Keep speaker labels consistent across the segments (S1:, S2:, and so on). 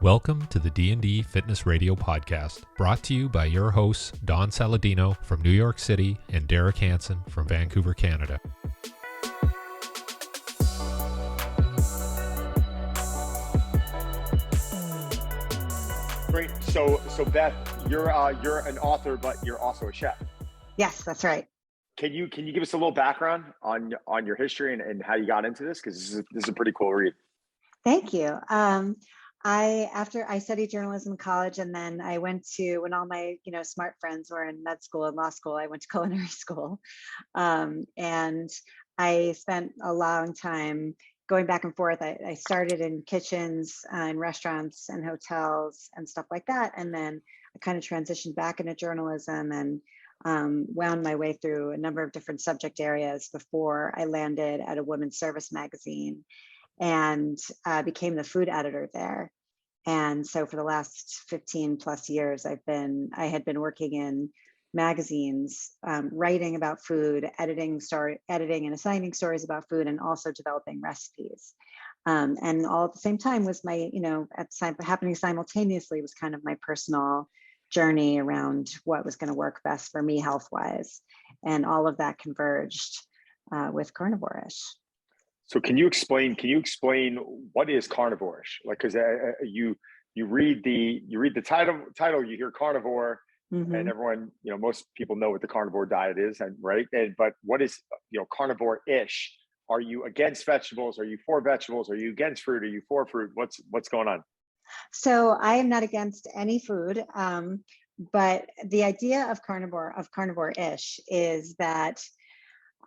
S1: Welcome to the D&D Fitness Radio podcast, brought to you by your hosts, Don Saladino from New York City and Derek Hansen from Vancouver, Canada.
S2: Great. So Beth, you're an author, but you're also a chef.
S3: Yes, that's right.
S2: Can you give us a little background on your history and how you got into this? Because this is a pretty cool read.
S3: Thank you. After I studied journalism in college, and then I went to, when all my smart friends were in med school and law school, I went to culinary school, and I spent a long time going back and forth. I started in kitchens and restaurants and hotels and stuff like that, and then I kind of transitioned back into journalism and wound my way through a number of different subject areas before I landed at a women's service magazine and became the food editor there. And so for the last 15 plus years, I had been working in magazines, writing about food, editing and assigning stories about food, and also developing recipes. And all at the same time was happening simultaneously was kind of my personal journey around what was going to work best for me health-wise. And all of that converged with Carnivore-ish.
S2: So can you explain what is Carnivore-ish? Like, because you read the title, you hear carnivore, mm-hmm. and everyone, most people know what the carnivore diet is, but what is Carnivore-ish? Are you against vegetables? Are you for vegetables? Are you against fruit? Are you for fruit? What's going on?
S3: So I am not against any food, but the idea of Carnivore-ish is that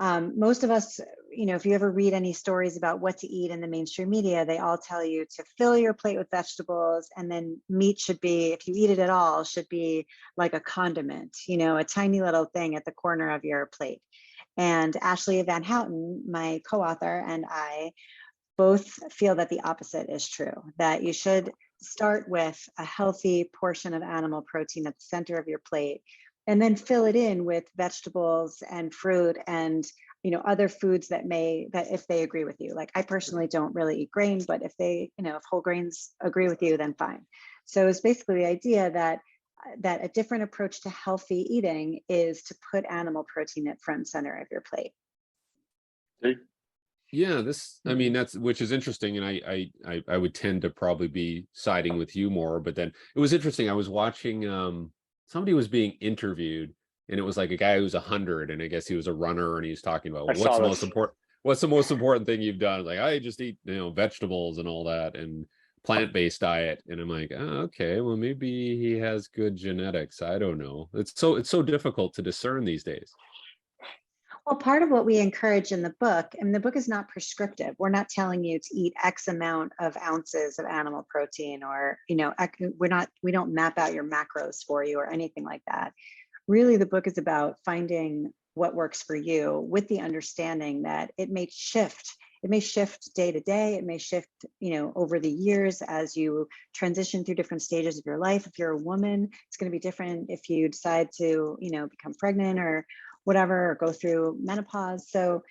S3: most of us, if you ever read any stories about what to eat in the mainstream media, they all tell you to fill your plate with vegetables, and then meat should be, if you eat it at all, should be like a condiment, a tiny little thing at the corner of your plate. And Ashleigh Vanhouten, my co-author, and I both feel that the opposite is true, that you should start with a healthy portion of animal protein at the center of your plate, and then fill it in with vegetables and fruit and other foods that if they agree with you. Like, I personally don't really eat grain, but if whole grains agree with you, then fine. So it's basically the idea that a different approach to healthy eating is to put animal protein at front and center of your plate.
S4: Yeah, that's, which is interesting, and I would tend to probably be siding with you more. But then it was interesting. I was watching. Somebody was being interviewed, and it was like a guy who was 100, and I guess he was a runner, and he was talking about what's the most important thing you've done. Like, I just eat vegetables and all that, and plant-based diet. And I'm like, oh, okay, well, maybe he has good genetics. I don't know. It's so difficult to discern these days.
S3: Well, part of what we encourage in the book, and the book is not prescriptive. We're not telling you to eat X amount of ounces of animal protein, or, we don't map out your macros for you or anything like that. Really, the book is about finding what works for you, with the understanding that it may shift. It may shift day to day. It may shift, over the years as you transition through different stages of your life. If you're a woman, it's going to be different if you decide to, become pregnant or whatever, or go through menopause. So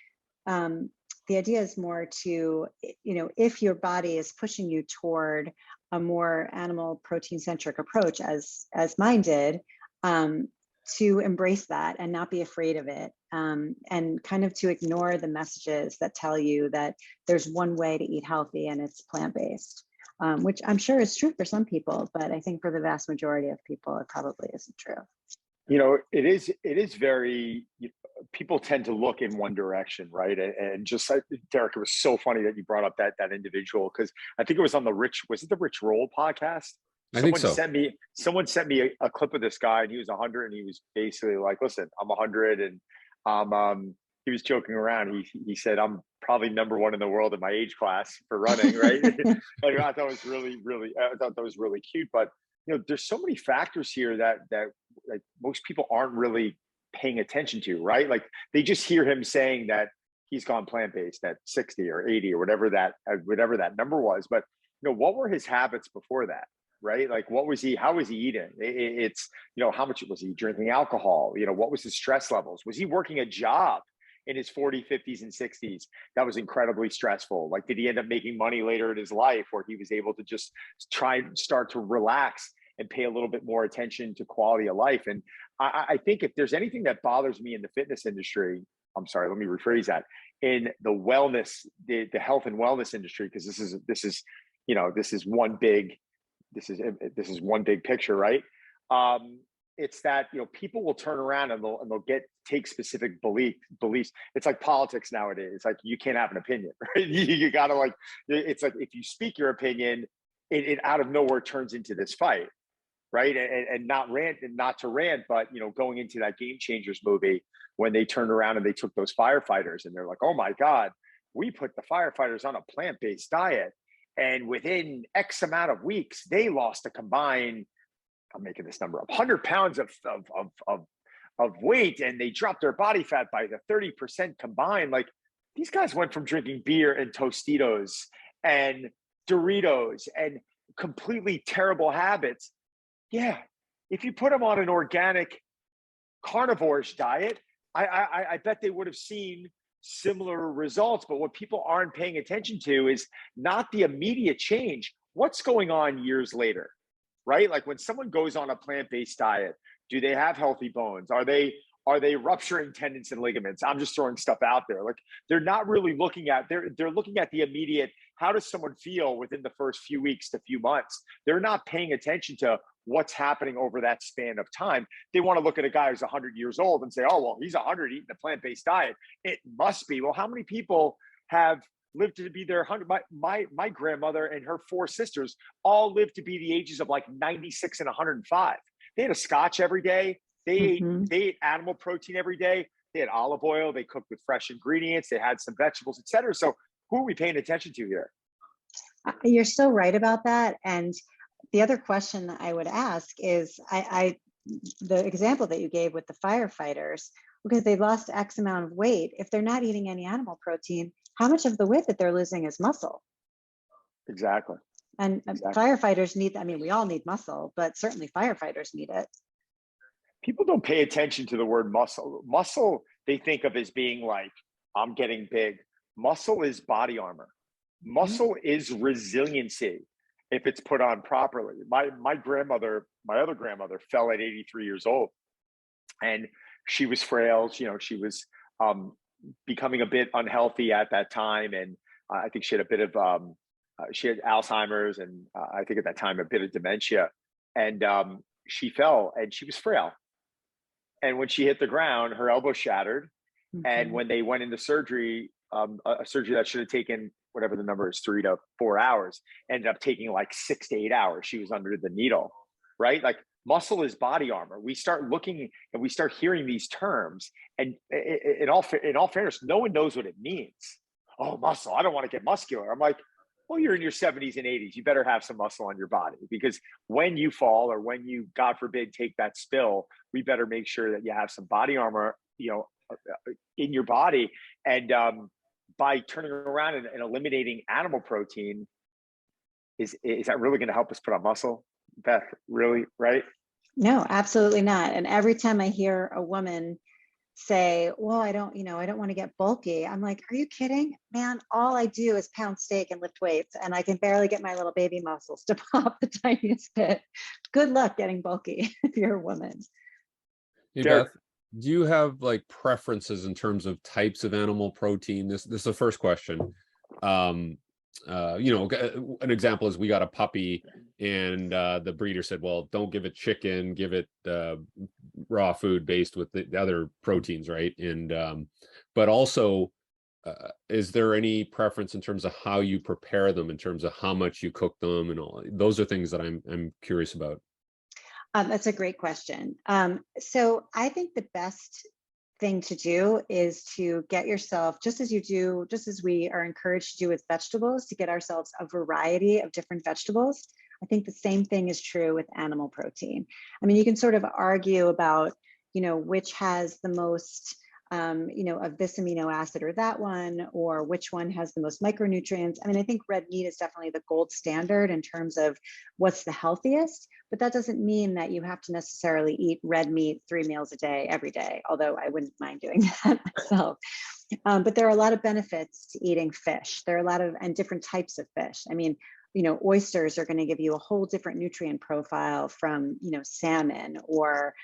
S3: the idea is more to, if your body is pushing you toward a more animal protein centric approach, as mine did, to embrace that and not be afraid of it, and kind of to ignore the messages that tell you that there's one way to eat healthy and it's plant-based, which I'm sure is true for some people, but I think for the vast majority of people, it probably isn't true.
S2: It is very, people tend to look in one direction, right? And just like Derek, it was so funny that you brought up that individual, because I think it was on the Rich Roll podcast?
S4: I think so.
S2: Someone sent me a clip of this guy, and he was 100, and he was basically like, listen, I'm 100, and he was joking around. He said, I'm probably number one in the world in my age class for running, right? And I thought that was really cute. But there's so many factors here that like most people aren't really paying attention to, right? Like, they just hear him saying that he's gone plant-based at 60 or 80 or whatever that number was. But what were his habits before that, right? Like, how was he eating? It's how much was he drinking alcohol? What was his stress levels? Was he working a job? in his 40s, 50s, and 60s that was incredibly stressful? Like, did he end up making money later in his life where he was able to just try and start to relax and pay a little bit more attention to quality of life? And I think if there's anything that bothers me in the fitness industry, I'm sorry, let me rephrase that, in the wellness, the health and wellness industry, because this is one big picture, right? It's that, people will turn around and they'll take specific beliefs. It's like politics nowadays. It's like, you can't have an opinion, right? You gotta it's like, if you speak your opinion, it out of nowhere turns into this fight, right? And not to rant, but going into that Game Changers movie, when they turned around and they took those firefighters and they're like, oh my God, we put the firefighters on a plant-based diet, and within X amount of weeks, they lost a combined, I'm making this number up, 100 pounds of weight, and they dropped their body fat by the 30% combined. Like, these guys went from drinking beer and Tostitos and Doritos and completely terrible habits. Yeah, if you put them on an organic carnivore-ish diet, I bet they would have seen similar results. But what people aren't paying attention to is not the immediate change. What's going on years later, right? Like, when someone goes on a plant-based diet, do they have healthy bones? Are they rupturing tendons and ligaments? I'm just throwing stuff out there. Like, they're not really looking at, they're looking at the immediate, how does someone feel within the first few weeks to few months? They're not paying attention to what's happening over that span of time. They want to look at a guy who's 100 years old and say, oh, well, he's 100 eating a plant-based diet. It must be. Well, how many people have lived to be their 100? My grandmother and her 4 sisters all lived to be the ages of like 96 and 105. They had a scotch every day. They ate animal protein every day. They had olive oil. They cooked with fresh ingredients. They had some vegetables, et cetera. So who are we paying attention to here?
S3: You're so right about that. And the other question that I would ask is, the example that you gave with the firefighters, because they lost X amount of weight, if they're not eating any animal protein, how much of the weight that they're losing is muscle?
S2: Exactly.
S3: And firefighters need, we all need muscle, but certainly firefighters need it.
S2: People don't pay attention to the word muscle. Muscle, they think of as being like, I'm getting big. Muscle is body armor. Muscle is resiliency if it's put on properly. My other grandmother fell at 83 years old, and she was frail. She was becoming a bit unhealthy at that time. And I think she had a bit of, she had Alzheimer's, and I think at that time, a bit of dementia. And she fell and she was frail. And when she hit the ground, her elbow shattered. And when they went into surgery, a surgery that should have taken whatever the number is, 3 to 4 hours, ended up taking like 6 to 8 hours. She was under the needle, right? Like, muscle is body armor. We start looking and we start hearing these terms, and in all fairness, no one knows what it means. Oh, muscle, I don't want to get muscular. I'm like, well, you're in your 70s and 80s. You better have some muscle on your body, because when you fall, or when you, God forbid, take that spill, we better make sure that you have some body armor, in your body. And by turning around and eliminating animal protein, is that really going to help us put on muscle, Beth? Really, right?
S3: No, absolutely not. And every time I hear a woman say, well, I don't want to get bulky, I'm like, are you kidding, man? All I do is pound steak and lift weights, and I can barely get my little baby muscles to pop the tiniest bit. Good luck getting bulky if you're a woman.
S4: Hey, Beth, do you have like preferences in terms of types of animal protein? This is the first question. An example is, we got a puppy, and the breeder said, well, don't give it chicken, give it raw food based with the other proteins, right? And but also, is there any preference in terms of how you prepare them, in terms of how much you cook them, and all? Those are things that I'm curious about.
S3: That's a great question. So I think the best thing to do is to get yourself, just as we are encouraged to do with vegetables, to get ourselves a variety of different vegetables. I think the same thing is true with animal protein. You can sort of argue about, which has the most of this amino acid or that one, or which one has the most micronutrients. I mean, I think red meat is definitely the gold standard in terms of what's the healthiest, but that doesn't mean that you have to necessarily eat red meat 3 meals a day, every day, although I wouldn't mind doing that myself. But there are a lot of benefits to eating fish. There are a lot of, and different types of fish. I mean, oysters are going to give you a whole different nutrient profile from, salmon or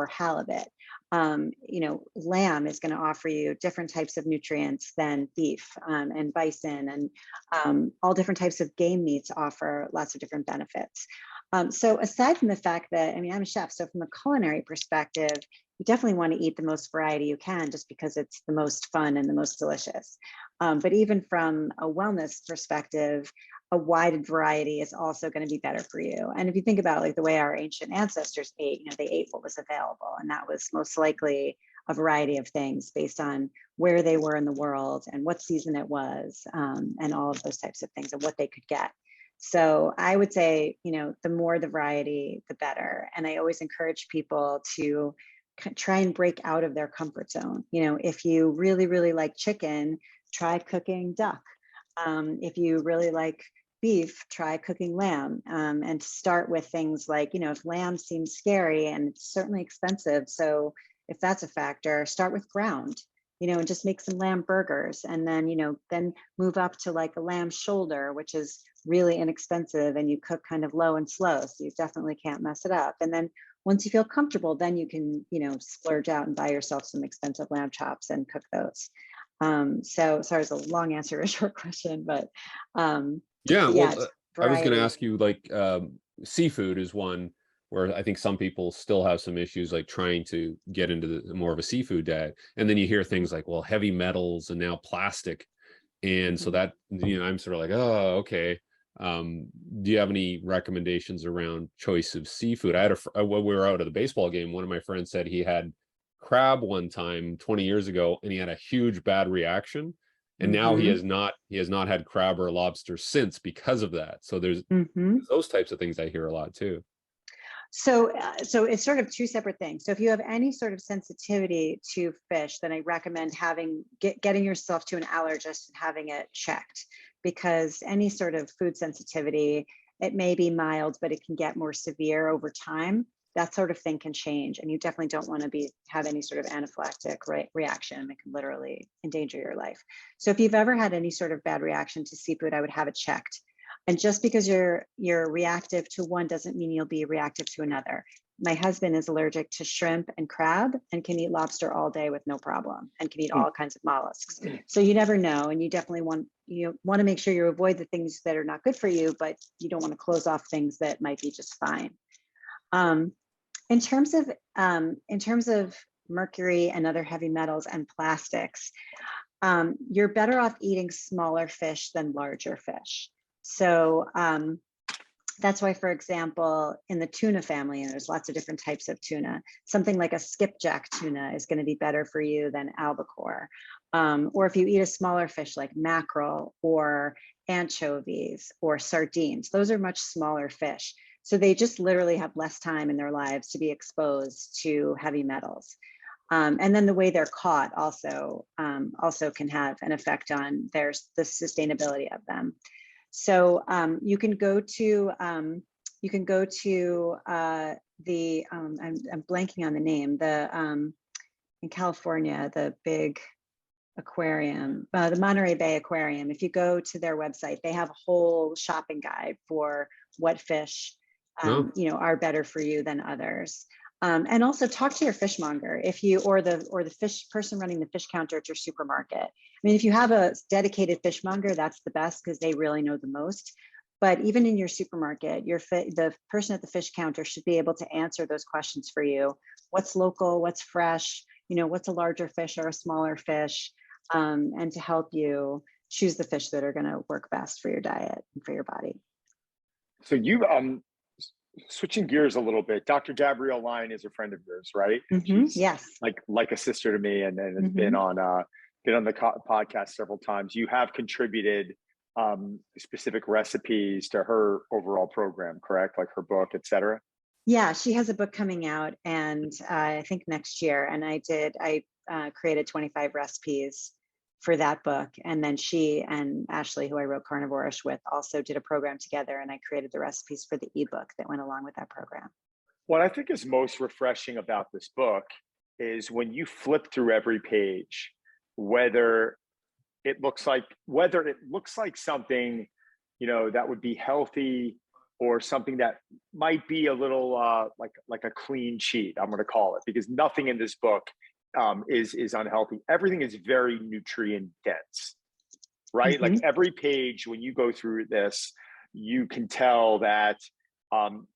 S3: halibut. Lamb is going to offer you different types of nutrients than beef, and bison, and all different types of game meats offer lots of different benefits. So aside from the fact that, I'm a chef, so from a culinary perspective, you definitely want to eat the most variety you can, just because it's the most fun and the most delicious. But even from a wellness perspective, a wide variety is also going to be better for you. And if you think about like the way our ancient ancestors ate, they ate what was available, and that was most likely a variety of things based on where they were in the world and what season it was, and all of those types of things and what they could get. So I would say, the more the variety, the better. And I always encourage people to try and break out of their comfort zone. If you really, really like chicken, try cooking duck. If you really like beef, try cooking lamb, and start with things like, if lamb seems scary and it's certainly expensive. So if that's a factor, start with ground, and just make some lamb burgers. And then, then move up to like a lamb shoulder, which is really inexpensive, and you cook kind of low and slow. So you definitely can't mess it up. And then once you feel comfortable, then you can, splurge out and buy yourself some expensive lamb chops and cook those. So sorry, it's a long answer to a short question, but
S4: yeah, well, I was going to
S3: variety.
S4: ask you, like, seafood is one where I think some people still have some issues, like trying to get into more of a seafood diet. And then you hear things like, well, heavy metals and now plastic. And so that, I'm sort of like, oh, okay. Do you have any recommendations around choice of seafood? I had when we were out at the baseball game, one of my friends said he had crab one time 20 years ago, and he had a huge bad reaction. And now he has not had crab or lobster since because of that. So there's those types of things I hear a lot too.
S3: So it's sort of two separate things. So if you have any sort of sensitivity to fish, then I recommend getting yourself to an allergist and having it checked, because any sort of food sensitivity, it may be mild, but it can get more severe over time. That sort of thing can change, and you definitely don't want to have any sort of anaphylactic reaction. It can literally endanger your life. So if you've ever had any sort of bad reaction to seafood, I would have it checked. And just because you're reactive to one doesn't mean you'll be reactive to another. My husband is allergic to shrimp and crab and can eat lobster all day with no problem, and can eat all kinds of mollusks. So you never know, and you definitely want to make sure you avoid the things that are not good for you, but you don't want to close off things that might be just fine. In terms of mercury and other heavy metals and plastics, you're better off eating smaller fish than larger fish. So that's why, for example, in the tuna family, and there's lots of different types of tuna, something like a skipjack tuna is going to be better for you than albacore. Or if you eat a smaller fish like mackerel or anchovies or sardines, those are much smaller fish. So they just literally have less time in their lives to be exposed to heavy metals. And then the way they're caught also can have an effect on the sustainability of them. So you can go to I'm blanking on the name, in California, the big aquarium, the Monterey Bay Aquarium. If you go to their website, they have a whole shopping guide for what fish are better for you than others. And also talk to your fishmonger or the fish person running the fish counter at your supermarket. I mean, if you have a dedicated fishmonger, that's the best, because they really know the most. But even in your supermarket, the person at the fish counter should be able to answer those questions for you. What's local, what's fresh, what's a larger fish or a smaller fish, and to help you choose the fish that are going to work best for your diet and for your body.
S2: So you switching gears a little bit, Dr. Gabriel Line is a friend of yours, right?
S3: She's yes,
S2: like a sister to me, and has been on the podcast several times. You have contributed specific recipes to her overall program, correct? Like her book, etc.
S3: Yeah, she has a book coming out, and I think next year. And I created 25 recipes for that book. And then she and Ashleigh, who I wrote Carnivore-ish with, also did a program together, and I created the recipes for the ebook that went along with that program.
S2: What I think is most refreshing about this book is when you flip through every page, whether it looks like something, you know, that would be healthy, or something that might be a little like a clean cheat, I'm going to call it, because nothing in this book is unhealthy. Everything is very nutrient dense, right? Like every page, when you go through this, you can tell that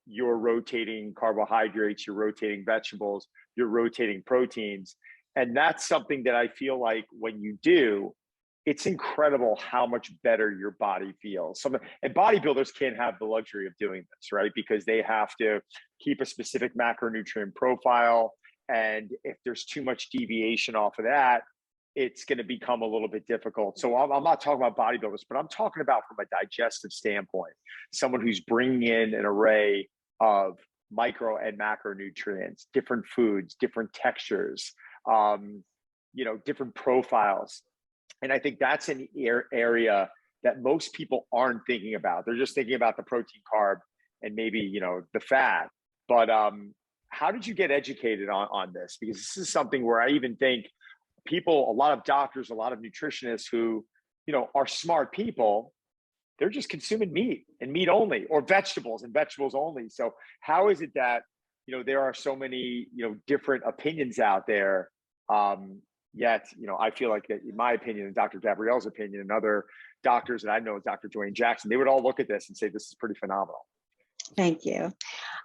S2: you're rotating carbohydrates, you're rotating vegetables, you're rotating proteins. And that's something that I feel like when you do, it's incredible how much better your body feels. And bodybuilders can't have the luxury of doing this, right? Because they have to keep a specific macronutrient profile. And if there's too much deviation off of that, it's going to become a little bit difficult. So I'm not talking about bodybuilders, but I'm talking about from a digestive standpoint, someone who's bringing in an array of micro and macronutrients, different foods, different textures, you know, different profiles. And I think that's an area that most people aren't thinking about. They're just thinking about the protein, carb, and maybe, you know, the fat. But how did you get educated on this? Because this is something where I even think people, a lot of doctors, a lot of nutritionists who, you know, are smart people, they're just consuming meat and meat only, or vegetables and vegetables only. So how is it that, you know, there are so many, you know, different opinions out there? Yet, you know, I feel like that, in my opinion, and Dr. Gabrielle's opinion, and other doctors that I know, Dr. Dwayne Jackson, they would all look at this and say, this is pretty phenomenal.
S3: Thank you.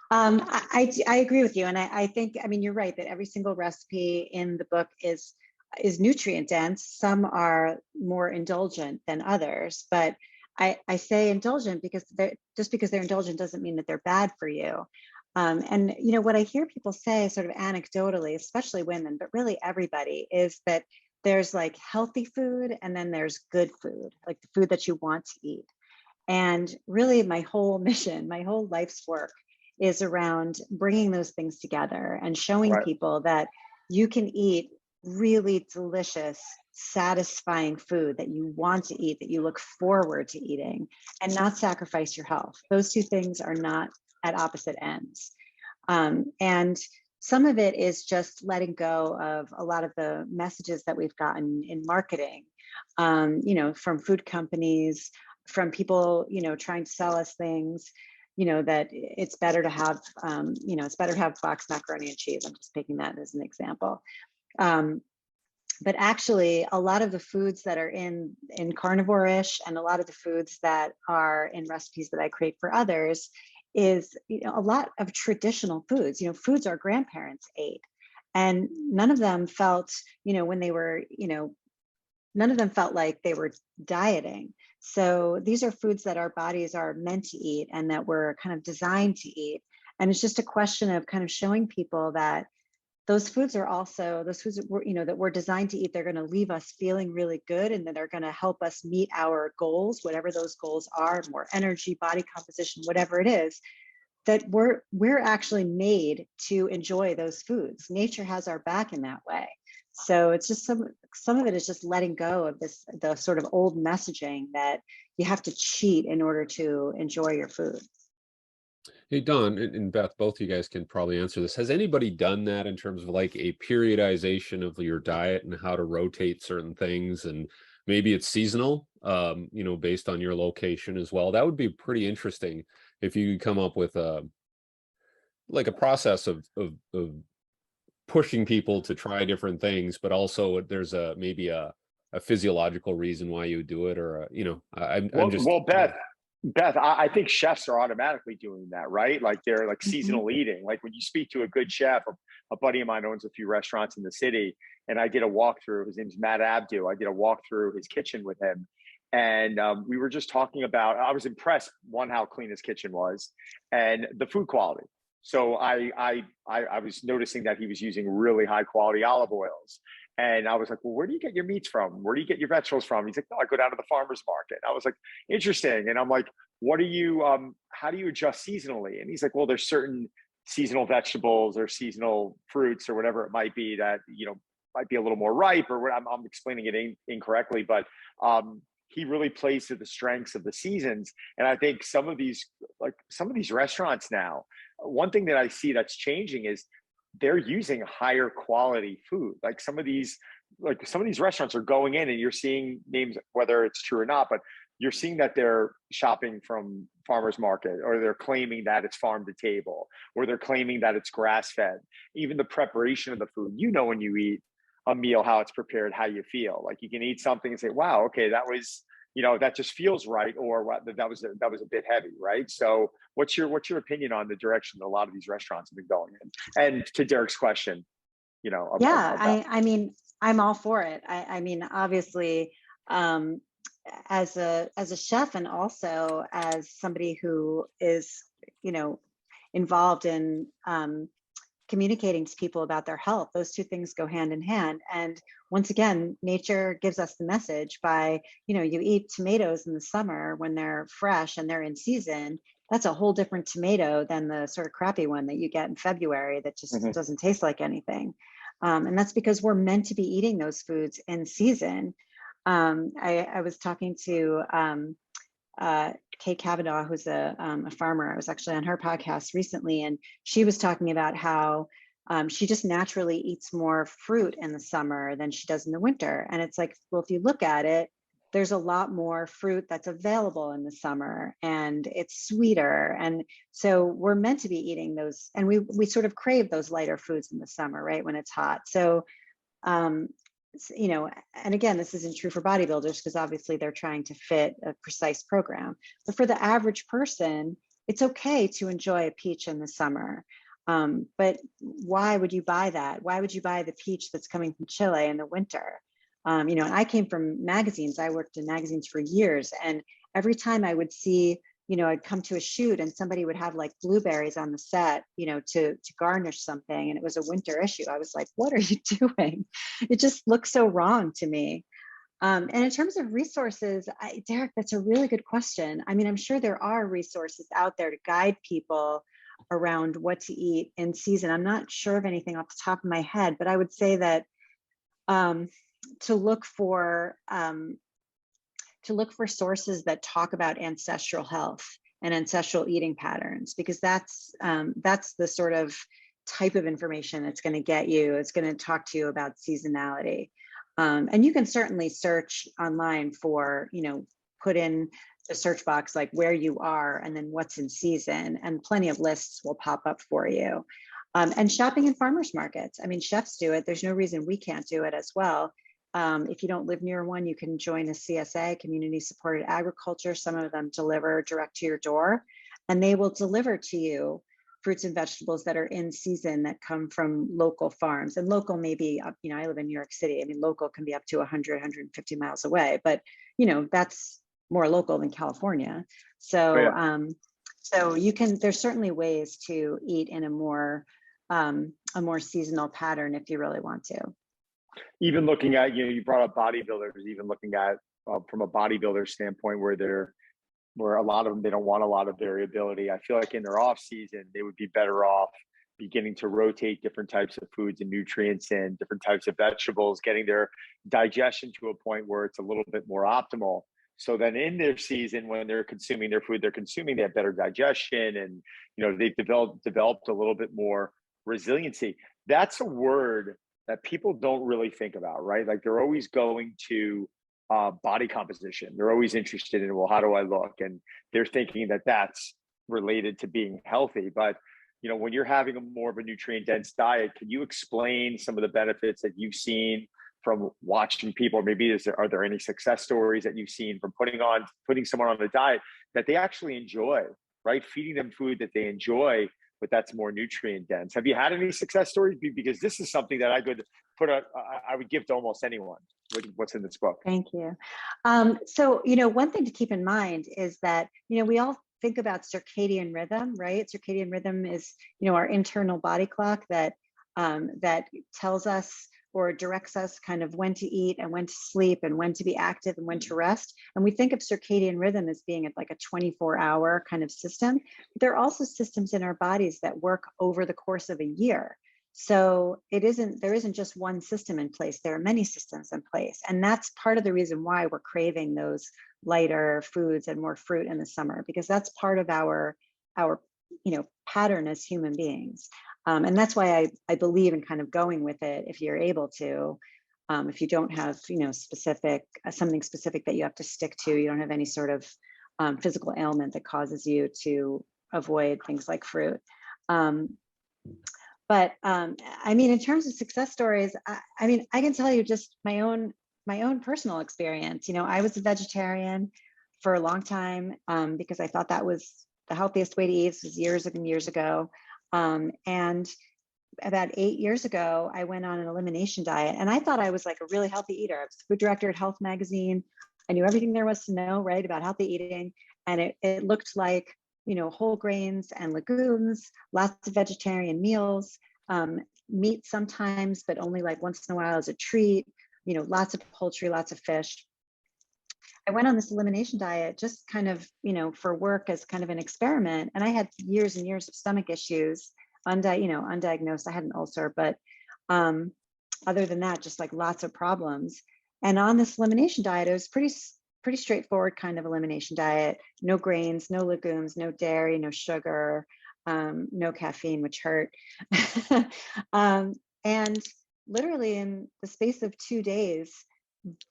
S3: I agree with you. And I think, I mean, you're right that every single recipe in the book is nutrient dense. Some are more indulgent than others, but I say indulgent because just because they're indulgent doesn't mean that they're bad for you. And, you know, what I hear people say sort of anecdotally, especially women, but really everybody, is that there's like healthy food and then there's good food, like the food that you want to eat. And really my whole mission, my whole life's work is around bringing those things together and showing people that you can eat really delicious, satisfying food that you want to eat, that you look forward to eating, and not sacrifice your health. Those two things are not at opposite ends. And some of it is just letting go of a lot of the messages that we've gotten in marketing, you know, from food companies, from people, you know, trying to sell us things, you know, that it's better to have, you know, it's better to have boxed macaroni and cheese. I'm just taking that as an example. But actually, a lot of the foods that are in Carnivore-ish, and a lot of the foods that are in recipes that I create for others, is, you know, a lot of traditional foods, you know, foods our grandparents ate. And none of them felt, you know, when they were, you know, none of them felt like they were dieting. So these are foods that our bodies are meant to eat and that we're kind of designed to eat. And it's just a question of kind of showing people that those foods are also, those foods that we're, you know, that we're designed to eat, they're going to leave us feeling really good, and that are going to help us meet our goals, whatever those goals are, more energy, body composition, whatever it is, that we're actually made to enjoy those foods. Nature has our back in that way. So it's just some of it is just letting go of this, the sort of old messaging that you have to cheat in order to enjoy your food.
S4: Hey, Don and Beth, both of you guys can probably answer this. Has anybody done that in terms of like a periodization of your diet and how to rotate certain things? And maybe it's seasonal, you know, based on your location as well. That would be pretty interesting if you could come up with like a process of pushing people to try different things, but also there's maybe a physiological reason why you would do it, or you know, I'm just
S2: Beth, I think chefs are automatically doing that, right? Like they're like seasonal eating. Like when you speak to a good chef, a buddy of mine owns a few restaurants in the city, and I did a walkthrough. His name's Matt Abdu. I did a walkthrough his kitchen with him, and we were just talking about. I was impressed, one, how clean his kitchen was, and the food quality. So I was noticing that he was using really high quality olive oils. And I was like, well, where do you get your meats from? Where do you get your vegetables from? He's like, no, I go down to the farmer's market. I was like, interesting. And I'm like, what do you, how do you adjust seasonally? And he's like, well, there's certain seasonal vegetables or seasonal fruits or whatever it might be that, you know, might be a little more ripe, or I'm explaining it incorrectly, but he really plays to the strengths of the seasons. And I think some of these restaurants now, one thing that I see that's changing is they're using higher quality food. Like some of these restaurants are going in and you're seeing names, whether it's true or not, but you're seeing that they're shopping from farmers market, or they're claiming that it's farm to table, or they're claiming that it's grass fed. Even the preparation of the food, when you eat a meal, how it's prepared, how you feel. Like you can eat something and say, wow, okay, that was, that just feels right, or that was a bit heavy, right? So what's your opinion on the direction that a lot of these restaurants have been going in? And to Derek's question,
S3: I mean, I'm all for it. I mean, obviously, as a chef, and also as somebody who is, involved in communicating to people about their health, those two things go hand in hand. And once again, nature gives us the message by, you eat tomatoes in the summer when they're fresh and they're in season. That's a whole different tomato than the sort of crappy one that you get in February that just doesn't taste like anything. And that's because we're meant to be eating those foods in season. I was talking to Kate Kavanaugh, who's a farmer. I was actually on her podcast recently, and she was talking about how she just naturally eats more fruit in the summer than she does in the winter. And it's like, well, if you look at it, there's a lot more fruit that's available in the summer, and it's sweeter. And so we're meant to be eating those, and we sort of crave those lighter foods in the summer, right, when it's hot. So and again, this isn't true for bodybuilders, because obviously they're trying to fit a precise program. But for the average person, it's okay to enjoy a peach in the summer. But why would you buy that? Why would you buy the peach that's coming from Chile in the winter? And I came from magazines. I worked in magazines for years. And every time I would see, I'd come to a shoot and somebody would have like blueberries on the set, to garnish something. And it was a winter issue. I was like, what are you doing? It just looks so wrong to me. And in terms of resources, Derek, that's a really good question. I mean, I'm sure there are resources out there to guide people around what to eat in season. I'm not sure of anything off the top of my head, but I would say that to look for sources that talk about ancestral health and ancestral eating patterns, because that's the sort of type of information that's going to get you. It's going to talk to you about seasonality. And you can certainly search online for, put in the search box like where you are and then what's in season, and plenty of lists will pop up for you. And shopping in farmers markets. I mean, chefs do it. There's no reason we can't do it as well. If you don't live near one, you can join a CSA, community supported agriculture. Some of them deliver direct to your door, and they will deliver to you fruits and vegetables that are in season that come from local farms. And local may be, I live in New York City. I mean, local can be up to 100, 150 miles away, but that's more local than California. So, so there's certainly ways to eat in a more seasonal pattern if you really want to.
S2: Even looking at, you brought up bodybuilders, even looking at from a bodybuilder standpoint, where a lot of them, they don't want a lot of variability. I feel like in their off season, they would be better off beginning to rotate different types of foods and nutrients and different types of vegetables, getting their digestion to a point where it's a little bit more optimal. So then in their season, when they're consuming their food, they have better digestion, and they've developed a little bit more resiliency. That's a word that people don't really think about, right? Like they're always going to body composition. They're always interested in, well, how do I look? And they're thinking that that's related to being healthy. But, when you're having a more of a nutrient dense diet, can you explain some of the benefits that you've seen from watching people? Maybe are there any success stories that you've seen from putting someone on a diet that they actually enjoy, right? Feeding them food that they enjoy, but that's more nutrient dense. Have you had any success stories? Because this is something that I would give to almost anyone with what's in this book.
S3: Thank you. So, one thing to keep in mind is that, we all think about circadian rhythm, right? Circadian rhythm is, our internal body clock that tells us or directs us kind of when to eat and when to sleep and when to be active and when to rest. And we think of circadian rhythm as being like a 24-hour kind of system. But there are also systems in our bodies that work over the course of a year. So there isn't just one system in place. There are many systems in place. And that's part of the reason why we're craving those lighter foods and more fruit in the summer, because that's part of our pattern as human beings. And that's why I believe in kind of going with it if you're able to. If you don't have, something specific that you have to stick to, you don't have any sort of physical ailment that causes you to avoid things like fruit. But in terms of success stories, I can tell you just my own personal experience. I was a vegetarian for a long time because I thought that was the healthiest way to eat. This was years and years ago. And about 8 years ago, I went on an elimination diet, and I thought I was like a really healthy eater. I was food director at Health Magazine. I knew everything there was to know, right, about healthy eating. And it looked like, whole grains and legumes, lots of vegetarian meals, meat sometimes, but only like once in a while as a treat, lots of poultry, lots of fish. I went on this elimination diet just kind of, for work as kind of an experiment. And I had years and years of stomach issues, undiagnosed. I had an ulcer, but other than that, just like lots of problems. And on this elimination diet, it was pretty straightforward kind of elimination diet. No grains, no legumes, no dairy, no sugar, no caffeine, which hurt. And literally in the space of 2 days,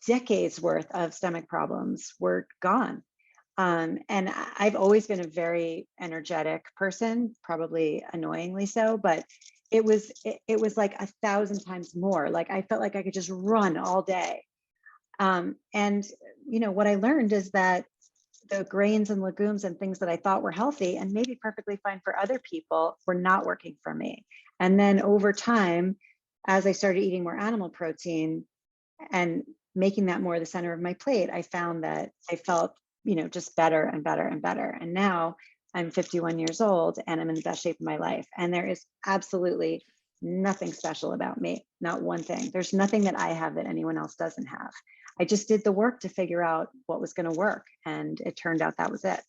S3: decades worth of stomach problems were gone. And I've always been a very energetic person, probably annoyingly so, but it was like 1,000 times more. Like I felt like I could just run all day. And what I learned is that the grains and legumes and things that I thought were healthy and maybe perfectly fine for other people were not working for me. And then over time, as I started eating more animal protein and making that more the center of my plate, I found that I felt, just better and better and better. And now I'm 51 years old and I'm in the best shape of my life. And there is absolutely nothing special about me, not one thing. There's nothing that I have that anyone else doesn't have. I just did the work to figure out what was going to work. And it turned out that was it.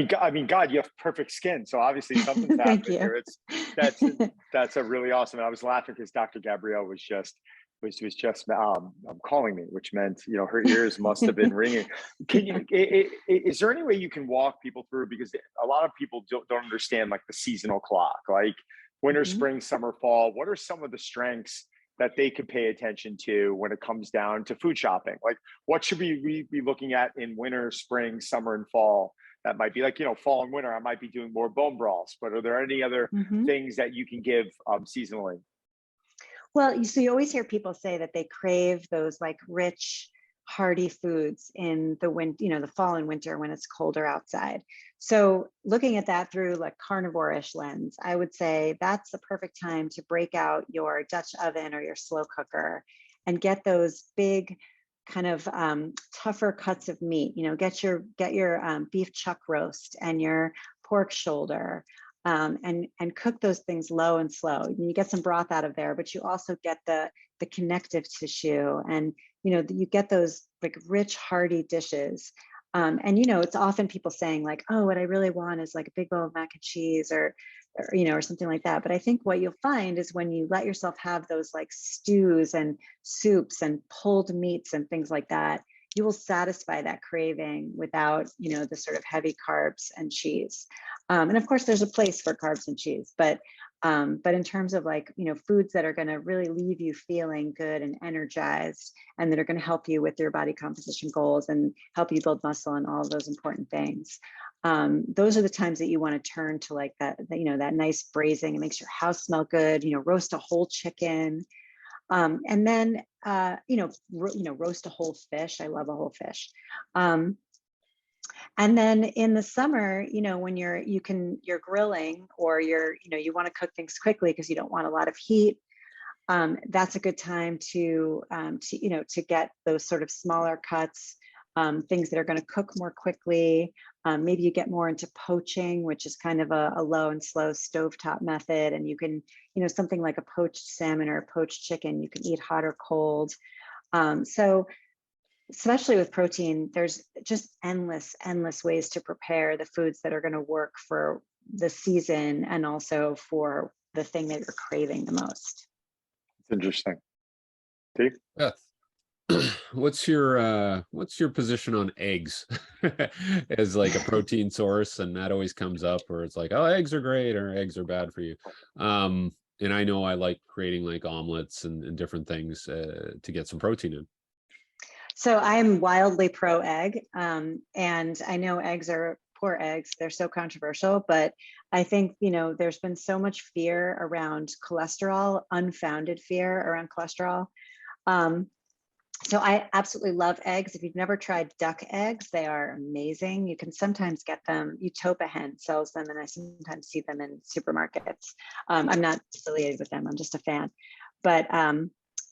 S2: God, you have perfect skin. So obviously something's happening here. That's a really awesome. And I was laughing because Dr. Gabrielle was just calling me, which meant, her ears must have been ringing. Is there any way you can walk people through? Because a lot of people don't understand like the seasonal clock, like winter, spring, summer, fall. What are some of the strengths that they could pay attention to when it comes down to food shopping? Like what should we be looking at in winter, spring, summer, and fall? That might be like, fall and winter, I might be doing more bone broths, but are there any other things that you can give seasonally?
S3: Well, so you always hear people say that they crave those like rich, hearty foods in the the fall and winter when it's colder outside. So looking at that through like carnivore-ish lens, I would say that's the perfect time to break out your Dutch oven or your slow cooker and get those big kind of tougher cuts of meat. Get your beef chuck roast and your pork shoulder. And cook those things low and slow. You get some broth out of there, but you also get the connective tissue, and you get those like rich, hearty dishes. And it's often people saying like, "Oh, what I really want is like a big bowl of mac and cheese," or something like that. But I think what you'll find is when you let yourself have those like stews and soups and pulled meats and things like that, you will satisfy that craving without, the sort of heavy carbs and cheese. And of course, there's a place for carbs and cheese, but in terms of like, foods that are going to really leave you feeling good and energized, and that are going to help you with your body composition goals and help you build muscle and all of those important things. Those are the times that you want to turn to like that nice braising. It makes your house smell good. Roast a whole chicken. And then, roast a whole fish. I love a whole fish. And then in the summer, when you're grilling or you want to cook things quickly because you don't want a lot of heat. That's a good time to get those sort of smaller cuts, things that are going to cook more quickly. Maybe you get more into poaching, which is kind of a low and slow stovetop method. And you can, something like a poached salmon or a poached chicken, you can eat hot or cold. So especially with protein, there's just endless ways to prepare the foods that are going to work for the season and also for the thing that you're craving the most.
S2: It's interesting. Steve?
S4: Beth, what's your position on eggs as like a protein source? And that always comes up where it's like, oh, eggs are great or eggs are bad for you. And I know I like creating like omelets and different things to get some protein in.
S3: So I'm wildly pro egg. And I know eggs are poor eggs. They're so controversial, but I think, you know, there's been so much fear around cholesterol, unfounded fear around cholesterol. So I absolutely love eggs. If you've never tried duck eggs, they are amazing. You can sometimes get them, Utopia Hen sells them, and I sometimes see them in supermarkets. I'm not affiliated with them, I'm just a fan. But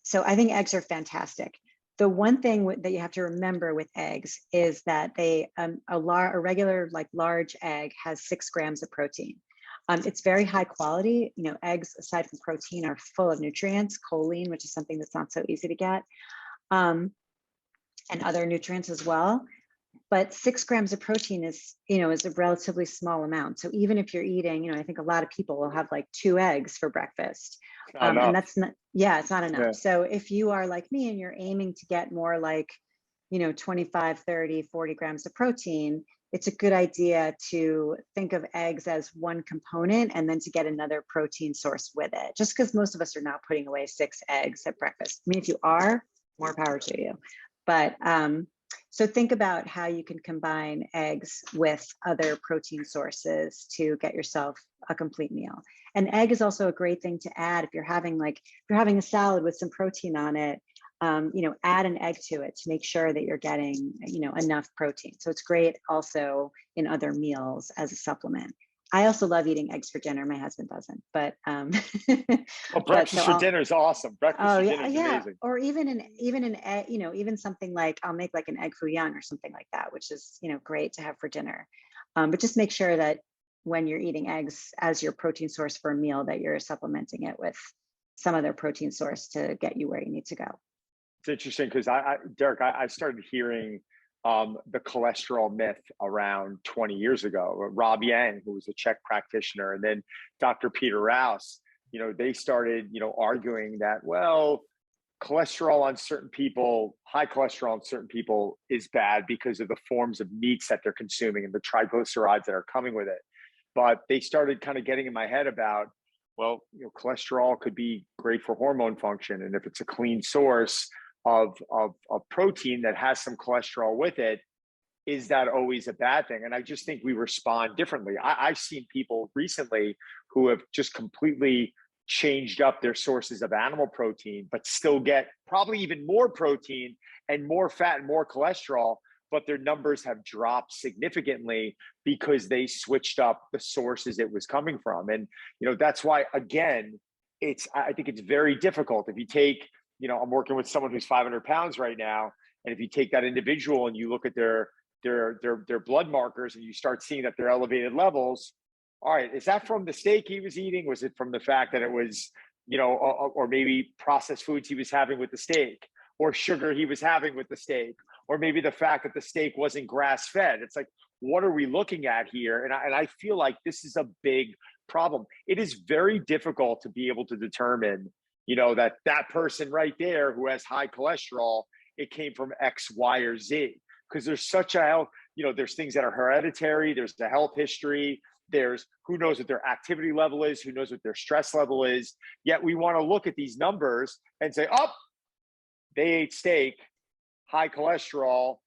S3: so I think eggs are fantastic. The one thing that you have to remember with eggs is that they, a regular like large egg has 6 grams of protein. It's very high quality. You know, eggs, aside from protein, are full of nutrients, choline, which is something that's not so easy to get, and other nutrients as well. But 6 grams of protein is, you know, is a relatively small amount. So even if you're eating, you know, I think a lot of people will have like 2 eggs for breakfast. And that's not, yeah, it's not enough. Yeah. So if you are like me and you're aiming to get more like, you know, 25, 30, 40 grams of protein, it's a good idea to think of eggs as one component and then to get another protein source with it. Just because most of us are not putting away 6 eggs at breakfast. I mean, if you are, more power to you. But so think about how you can combine eggs with other protein sources to get yourself a complete meal. An egg is also a great thing to add if you're having a salad with some protein on it. You know, add an egg to it to make sure that you're getting, you know, enough protein. So it's great also in other meals as a supplement. I also love eating eggs for dinner. My husband doesn't, but
S2: well, breakfast for dinner is awesome. Breakfast for dinner is amazing.
S3: Or even an egg, you know, even something like I'll make like an egg foo young or something like that, which is, you know, great to have for dinner. But just make sure that when you're eating eggs as your protein source for a meal, that you're supplementing it with some other protein source to get you where you need to go.
S2: It's interesting because Derek, I started hearing the cholesterol myth around 20 years ago. Rob Yang, who was a Czech practitioner, and then Dr. Peter Rouse, you know, they started, you know, arguing that, well, cholesterol on certain people, high cholesterol on certain people is bad because of the forms of meats that they're consuming and the triglycerides that are coming with it. But they started kind of getting in my head about, well, you know, cholesterol could be great for hormone function. And if it's a clean source of protein that has some cholesterol with it, is that always a bad thing? And I just think we respond differently. I've seen people recently who have just completely changed up their sources of animal protein, but still get probably even more protein and more fat and more cholesterol, but their numbers have dropped significantly because they switched up the sources it was coming from. And, you know, that's why, again, I think it's very difficult. If you take, you know, I'm working with someone who's 500 pounds right now. And if you take that individual and you look at their blood markers and you start seeing that they're elevated levels, all right, is that from the steak he was eating? Was it from the fact that it was, you know, or maybe processed foods he was having with the steak, or sugar he was having with the steak, or maybe the fact that the steak wasn't grass fed? It's like, what are we looking at here? And I feel like this is a big problem. It is very difficult to be able to determine, you know, that person right there who has high cholesterol, it came from X, Y, or Z. Because there's such a, you know, there's things that are hereditary, there's the health history, there's who knows what their activity level is, who knows what their stress level is. Yet we want to look at these numbers and say, oh, they ate steak, high cholesterol,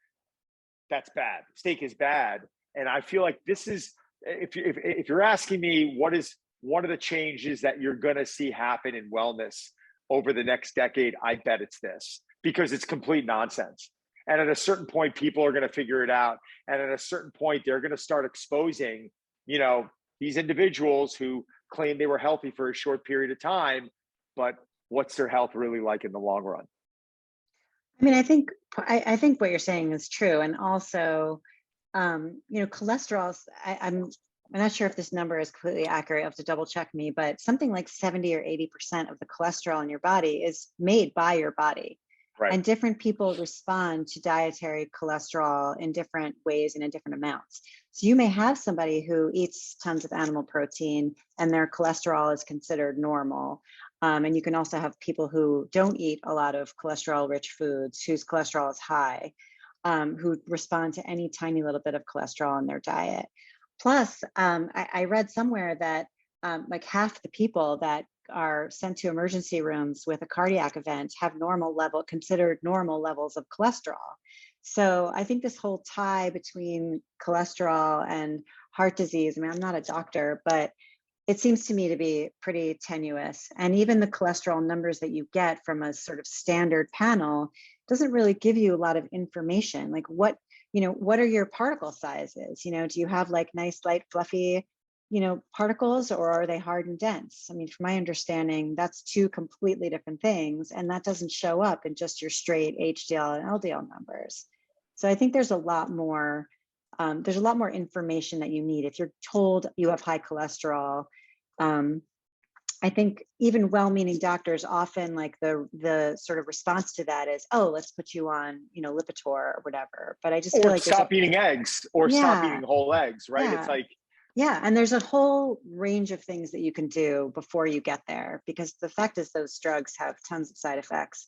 S2: that's bad. Steak is bad. And I feel like this is, if you're asking me what is one of the changes that you're going to see happen in wellness over the next decade, I bet it's this, because it's complete nonsense. And at a certain point, people are going to figure it out. And at a certain point, they're going to start exposing, you know, these individuals who claim they were healthy for a short period of time, but what's their health really like in the long run?
S3: I mean, I think what you're saying is true. And also, you know, cholesterol, I'm not sure if this number is completely accurate. You'll have to double check me, but something like 70 or 80% of the cholesterol in your body is made by your body.
S2: Right.
S3: And different people respond to dietary cholesterol in different ways and in different amounts. So you may have somebody who eats tons of animal protein and their cholesterol is considered normal. And you can also have people who don't eat a lot of cholesterol-rich foods, whose cholesterol is high, who respond to any tiny little bit of cholesterol in their diet. Plus, I read somewhere that like half the people that are sent to emergency rooms with a cardiac event have considered normal levels of cholesterol. So I think this whole tie between cholesterol and heart disease, I mean, I'm not a doctor, but it seems to me to be pretty tenuous. And even the cholesterol numbers that you get from a sort of standard panel doesn't really give you a lot of information. Like what are your particle sizes? Do you have like nice, light, fluffy, particles, or are they hard and dense? I mean, from my understanding, that's two completely different things. And that doesn't show up in just your straight HDL and LDL numbers. So I think there's a lot more information that you need. If you're told you have high cholesterol, I think even well-meaning doctors often like the sort of response to that is, oh, let's put you on, Lipitor or whatever. But I just feel like
S2: stop eating eggs or stop eating whole eggs, right?
S3: Yeah.
S2: It's like,
S3: yeah, and there's a whole range of things that you can do before you get there, because the fact is those drugs have tons of side effects.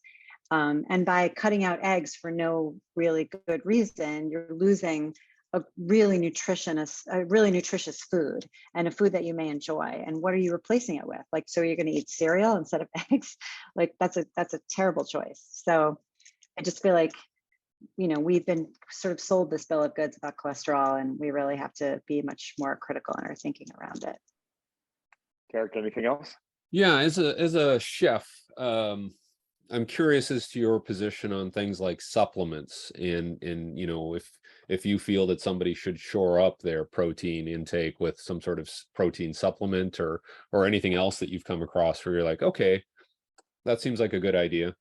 S3: And by cutting out eggs for no really good reason, you're losing a really nutritious food, and a food that you may enjoy. And what are you replacing it with? Like, so you're going to eat cereal instead of eggs? Like that's a terrible choice. So I just feel like, we've been sort of sold this bill of goods about cholesterol, and we really have to be much more critical in our thinking around it.
S2: Derek, anything else?
S4: Yeah, as a chef, I'm curious as to your position on things like supplements, and if you feel that somebody should shore up their protein intake with some sort of protein supplement or anything else that you've come across where you're like, okay, that seems like a good idea.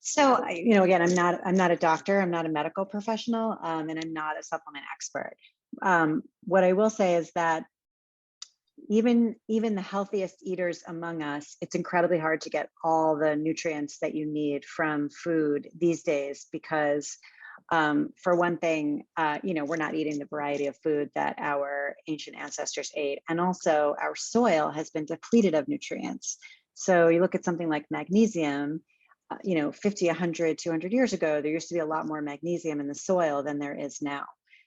S3: So, again, I'm not a doctor, I'm not a medical professional, and I'm not a supplement expert. What I will say is that even the healthiest eaters among us, it's incredibly hard to get all the nutrients that you need from food these days, because for one thing, we're not eating the variety of food that our ancient ancestors ate. And also our soil has been depleted of nutrients. So you look at something like magnesium, 50, 100, 200 years ago, there used to be a lot more magnesium in the soil than there is now.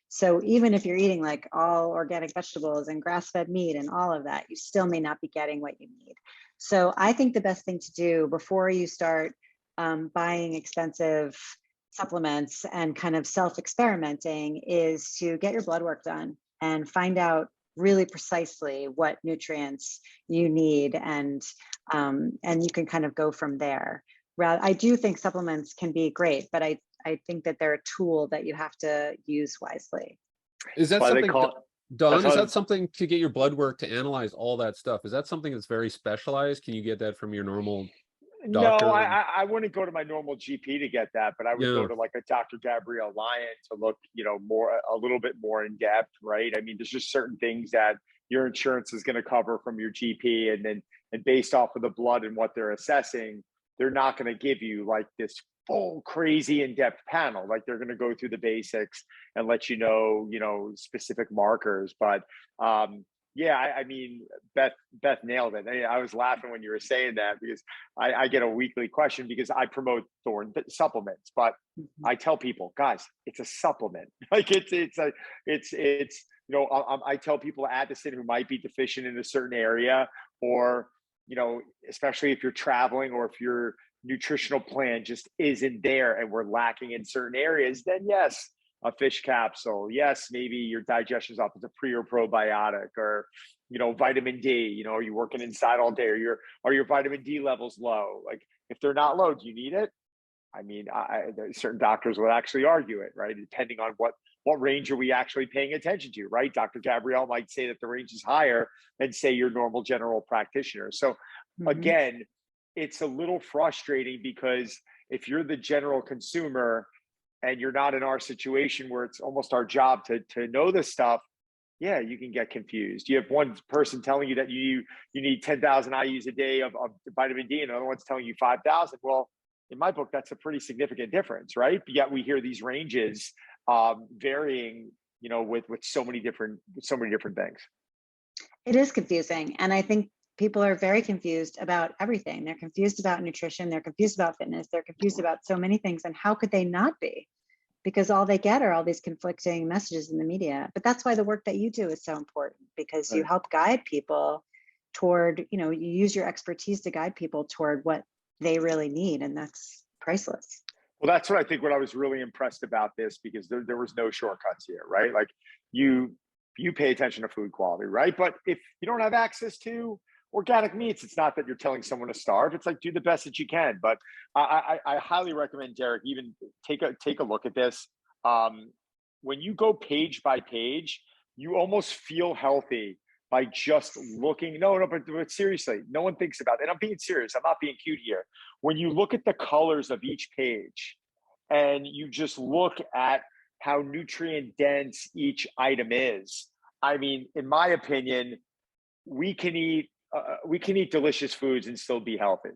S3: So even if you're eating like all organic vegetables and grass-fed meat and all of that, you still may not be getting what you need. So I think the best thing to do before you start buying expensive supplements and kind of self-experimenting is to get your blood work done and find out really precisely what nutrients you need, and you can kind of go from there. I do think supplements can be great, but I think that they're a tool that you have to use wisely.
S4: Is that something, Don, is that something to get your blood work to analyze all that stuff? Is that something that's very specialized? Can you get that from your normal doctor?
S2: No, I wouldn't go to my normal GP to get that, but I would go to like a Dr. Gabriel Line to look, a little bit more in depth, right? I mean, there's just certain things that your insurance is going to cover from your GP, and based off of the blood and what they're assessing, they're not going to give you like this full crazy in-depth panel. Like they're going to go through the basics and let you know, specific markers. But I mean, Beth nailed it. I was laughing when you were saying that, because I get a weekly question because I promote Thorne supplements, but I tell people, guys, it's a supplement. Like I tell people Addison who might be deficient in a certain area, or especially if you're traveling, or if your nutritional plan just isn't there and we're lacking in certain areas, then yes, a fish capsule. Yes, maybe your digestion's up. It's a pre or probiotic, or vitamin D. Are you working inside all day, or are your vitamin D levels low? Like if they're not low, do you need it? I mean, certain doctors would actually argue it, right? Depending on what range are we actually paying attention to, right? Dr. Gabrielle might say that the range is higher than, say, your normal general practitioner. So again, it's a little frustrating, because if you're the general consumer and you're not in our situation where it's almost our job to know this stuff, yeah, you can get confused. You have one person telling you that you need 10,000 IUs a day of vitamin D, and another one's telling you 5,000. Well, in my book, that's a pretty significant difference, right? But yet we hear these ranges varying, with so many different things.
S3: It is confusing. And I think people are very confused about everything. They're confused about nutrition. They're confused about fitness. They're confused about so many things. And how could they not be? Because all they get are all these conflicting messages in the media. But that's why the work that you do is so important, because you help guide people toward, you use your expertise to guide people toward what they really need. And that's priceless.
S2: Well, that's what I think, what I was really impressed about this, because there was no shortcuts here, right? Like you pay attention to food quality, right? But if you don't have access to organic meats, it's not that you're telling someone to starve. It's like, do the best that you can. But I highly recommend, Derek, even take a look at this. When you go page by page, you almost feel healthy by just looking. But seriously, no one thinks about it. And I'm being serious. I'm not being cute here. When you look at the colors of each page and you just look at how nutrient dense each item is, I mean, in my opinion, we can eat delicious foods and still be healthy,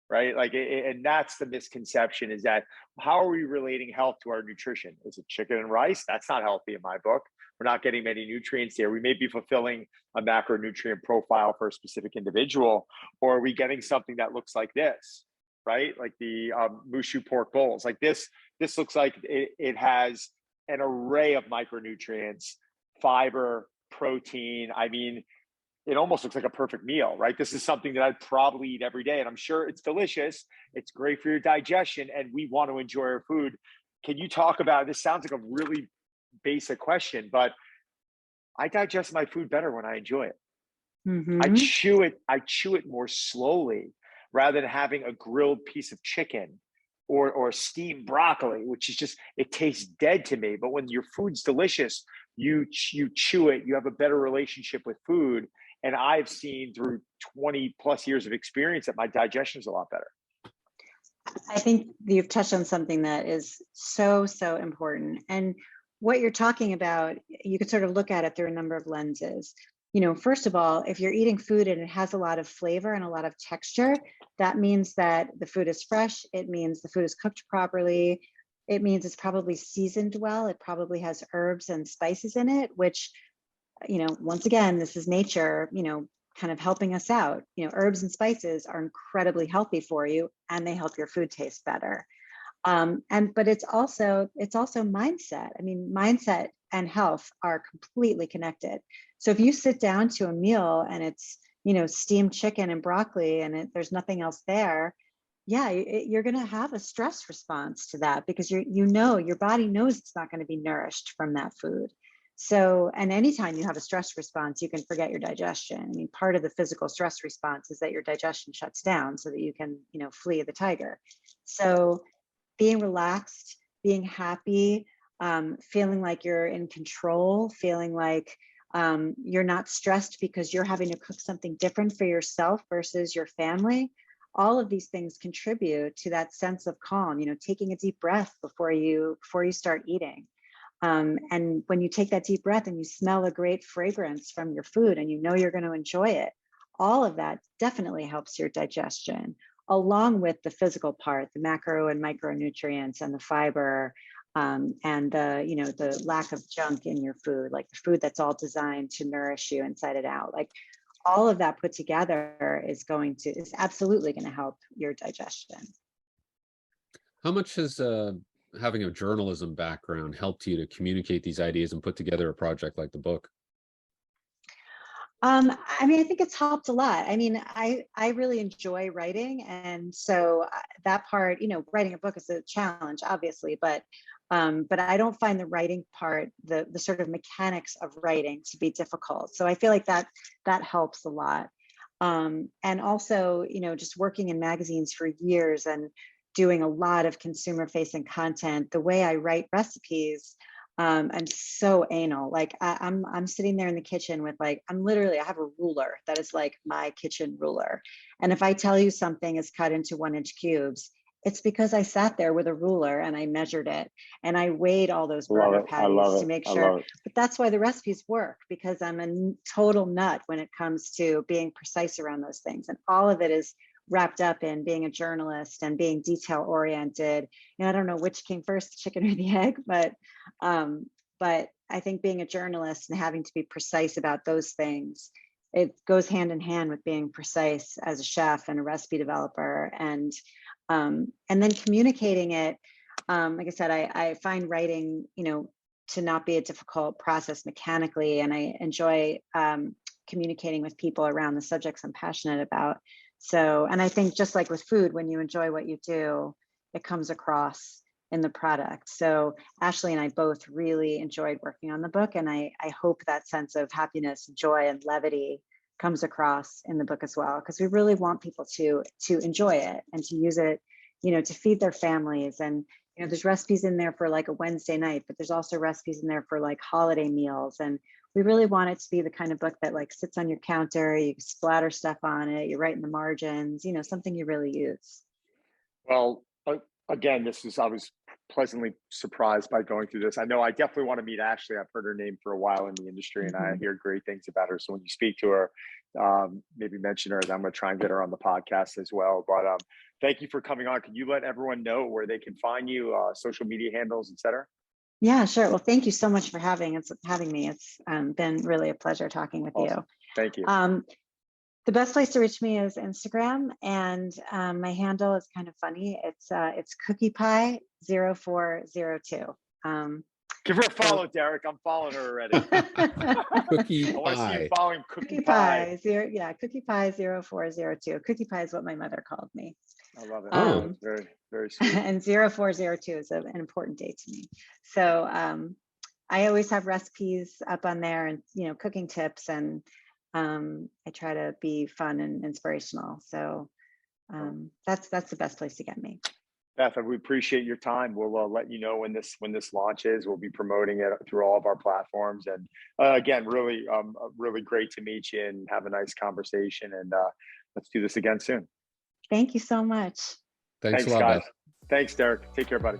S2: right? Like, and that's the misconception, is that how are we relating health to our nutrition? Is it chicken and rice? That's not healthy in my book. We're not getting many nutrients there. We may be fulfilling a macronutrient profile for a specific individual, or are we getting something that looks like this, right? Like the Mushu pork bowls. Like this looks like it has an array of micronutrients, fiber, protein. I mean, it almost looks like a perfect meal, right? This is something that I'd probably eat every day, and I'm sure it's delicious. It's great for your digestion, and we want to enjoy our food. Can you talk about, this sounds like a really basic question, but I digest my food better when I enjoy it.
S3: Mm-hmm.
S2: I chew it more slowly, rather than having a grilled piece of chicken or steamed broccoli, which is just, it tastes dead to me. But when your food's delicious, you chew it, you have a better relationship with food. And I've seen through 20 plus years of experience that my digestion is a lot better.
S3: I think you've touched on something that is so, so important. And what you're talking about, you could sort of look at it through a number of lenses. First of all, if you're eating food and it has a lot of flavor and a lot of texture, that means that the food is fresh. It means the food is cooked properly. It means it's probably seasoned well. It probably has herbs and spices in it, which, once again, this is nature, kind of helping us out. Herbs and spices are incredibly healthy for you, and they help your food taste better. But it's also mindset. I mean, mindset and health are completely connected. So if you sit down to a meal and it's, steamed chicken and broccoli and there's nothing else there, you're going to have a stress response to that, because your body knows it's not going to be nourished from that food. So, and anytime you have a stress response, you can forget your digestion. I mean, part of the physical stress response is that your digestion shuts down so that you can, flee the tiger. So being relaxed, being happy, feeling like you're in control, feeling like you're not stressed because you're having to cook something different for yourself versus your family. All of these things contribute to that sense of calm, taking a deep breath before you start eating. And when you take that deep breath and you smell a great fragrance from your food and you're going to enjoy it, all of that definitely helps your digestion, along with the physical part, the macro and micronutrients and the fiber, and the lack of junk in your food, like the food that's all designed to nourish you inside and out. Like all of that put together is absolutely going to help your digestion.
S4: How much has having a journalism background helped you to communicate these ideas and put together a project like the book?
S3: I mean, I think it's helped a lot. I mean, I really enjoy writing. And so that part, writing a book is a challenge, obviously, but I don't find the writing part, the sort of mechanics of writing, to be difficult. So I feel like that helps a lot. And also, just working in magazines for years and doing a lot of consumer facing content, the way I write recipes, I'm so anal. Like I'm sitting there in the kitchen with I have a ruler that is like my kitchen ruler. And if I tell you something is cut into 1-inch cubes, it's because I sat there with a ruler and I measured it and I weighed all those burger patties to make sure. But that's why the recipes work, because I'm a total nut when it comes to being precise around those things. And all of it is wrapped up in being a journalist and being detail oriented. I don't know which came first, the chicken or the egg, but I think being a journalist and having to be precise about those things, it goes hand in hand with being precise as a chef and a recipe developer, and then communicating it. Like I said, I find writing, to not be a difficult process mechanically, and I enjoy communicating with people around the subjects I'm passionate about. So, and I think just like with food, when you enjoy what you do, it comes across in the product. So Ashleigh and I both really enjoyed working on the book, and I hope that sense of happiness, joy, and levity comes across in the book as well, because we really want people to enjoy it and to use it, to feed their families. And there's recipes in there for like a Wednesday night, but there's also recipes in there for like holiday meals. And we really want it to be the kind of book that like sits on your counter, you splatter stuff on it, you write in the margins, something you really use.
S2: Well, again, I was pleasantly surprised by going through this. I know I definitely want to meet Ashleigh. I've heard her name for a while in the industry, and I hear great things about her. So when you speak to her, maybe mention her, and I'm going to try and get her on the podcast as well. But thank you for coming on. Can you let everyone know where they can find you, social media handles, etc.?
S3: Yeah, sure. Well, thank you so much for having me. It's been really a pleasure talking with you.
S2: Thank you.
S3: The best place to reach me is Instagram, and my handle is kind of funny. It's cookiepie0402.
S2: Give her a follow, Derek. I'm following her already.
S4: Cookie
S2: I want to see you
S4: pie.
S2: following Cookie Pie.
S3: Cookiepie0402. Cookie Pie is what my mother called me.
S2: I love it.
S4: Oh.
S2: Very, very sweet.
S3: And 0402 is an important date to me. So I always have recipes up on there, and cooking tips, and I try to be fun and inspirational. So that's the best place to get me.
S2: Beth, we appreciate your time. We'll let you know when this launches. We'll be promoting it through all of our platforms. And again, really great to meet you and have a nice conversation. And let's do this again soon.
S3: Thank you so much.
S4: Thanks a lot,
S2: guys.
S4: Beth.
S2: Thanks, Derek. Take care, buddy.